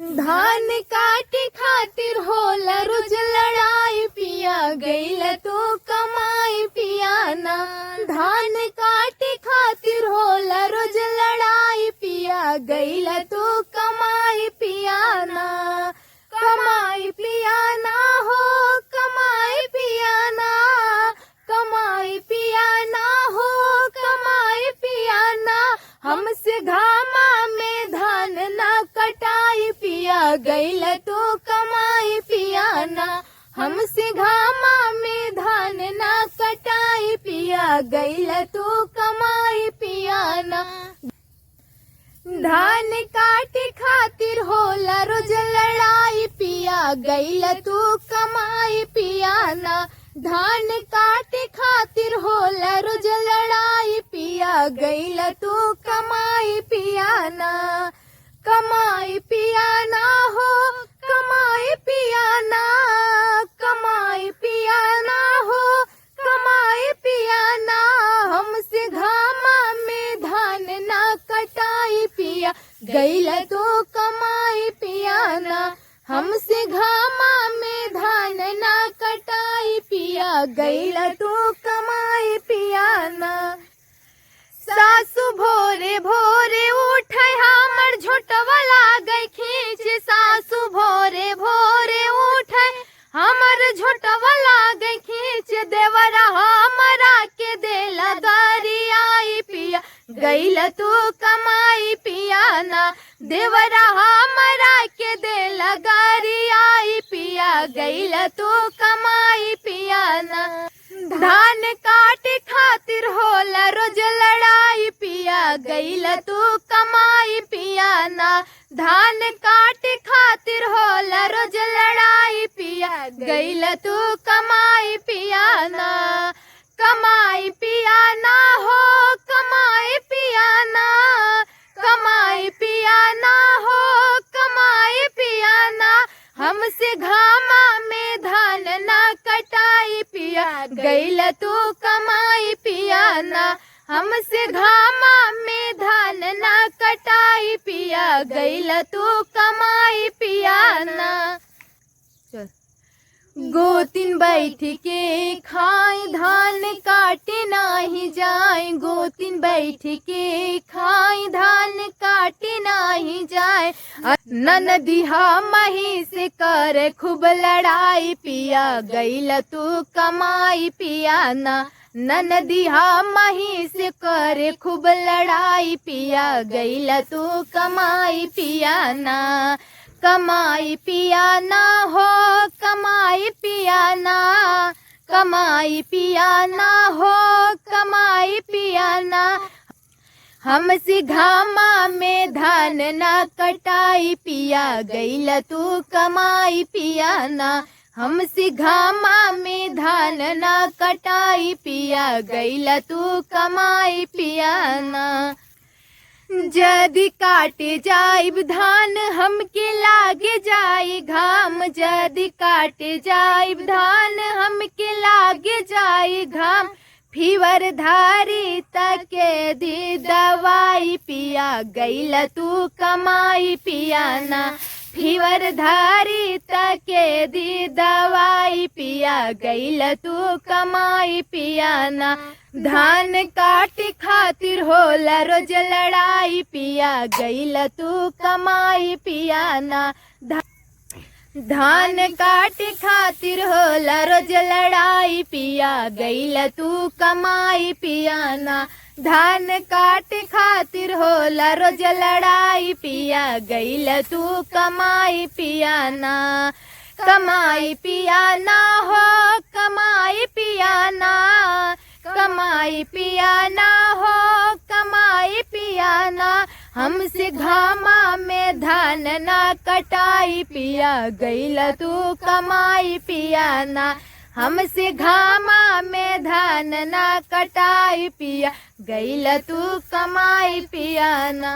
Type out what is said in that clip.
धान काटे खातिर होला रोज लड़ाई पिया गईला तो कमाई पियाना। धान काटे खातिर होला रोज लड़ाई पिया गईला तो कमाई पियाना। कमाई पियाना हो कमाई पियाना, कमाई पियाना हो कमाई पियाना। हमसे घामा में धान ना कटाई पिया गईला तो कमाई पियाना। हमसे घामा में धान ना कटाई पिया गईला तो कमाई पियाना। धान काटे खातिर होला रोज लड़ाई पिया गईला तो कमाई पियाना। धान काटे खातिर होला रोज लड़ाई पिया गईला तो कमाई पियाना। कमाई पियाना हो कमाई पियाना, कमाई पियाना हो कमाई पियाना। हमसे घामा में धान ना कटाई पिया गईला तो कमाई पियाना। हमसे घामा में धान ना कटाई पिया गईला तो कमाई पियाना। सासु भोरे भोरे उठे हमर झोटवा लागे खींच। सासु भोरे भोरे उठे हमर झोटवा लागे खींच। देवरा हमरा के देला गरियाई पिया गईला तो कमाई पियाना। देवरा हमरा के देला गरियाई पिया गईला तो कमाई पियाना। धान काटे खातिर होला रोज लड़ाई पिया गईला तो कमाई पियाना। धान काटे खातिर होला रोज लड़ाई पिया गईला तो कमाई पियाना। कमाई पियाना हो कमाई पियाना, कमाई पियाना हो कमाई पियाना। हमसे घामा में धान ना कटाई पिया गईला तो कमाई पियाना। हमसे घामा में धान ना कटाई पिया गईला तो कमाई पियाना। गोतिन बैठ के खाए धान काटे नाही जाए। गोतिन बैठ के खाए धान काटे नाही जाए। ननदिहा मही से कर खूब लड़ाई पिया गईला तो कमाई पियाना। ननदिहा मही से कर खूब लड़ाई पिया गईला तो कमाई पियाना। कमाई पियाना हो कमाई पियाना, कमाई पियाना हो कमाई पियाना। हमसे घामा में धान ना कटाई पिया गईला तो कमाई पियाना। हमसे घामा में धान ना कटाई पिया गईला तो कमाई पियाना। जदि काटे जाइब धान हमके लागे जाई घाम। जदि काटे जाइब धान हमके लागे जाई घाम। फीवर धारी तके दी दवाई पिया गईला तू कमाई पियाना। फीवर धारी तके दी दवाई पिया गईला तू कमाई पियाना। धान काटे खातिर होला रोज लड़ाई पिया गईला तू कमाई पियाना। धान काटे खातिर होला रोज लड़ाई पिया गईला तू कमाई पियाना। धान काटे खातिर होला रोज लड़ाई पिया गईला तू कमाई पियाना। कमाई पियाना हो कमाई पियाना, कमाई पियाना हो कमाई पियाना। हमसे घामा में धान ना कटाई पिया गईला तू कमाई पियाना। हमसे घामा में धान ना कटाई पिया गईला तू कमाई पियाना।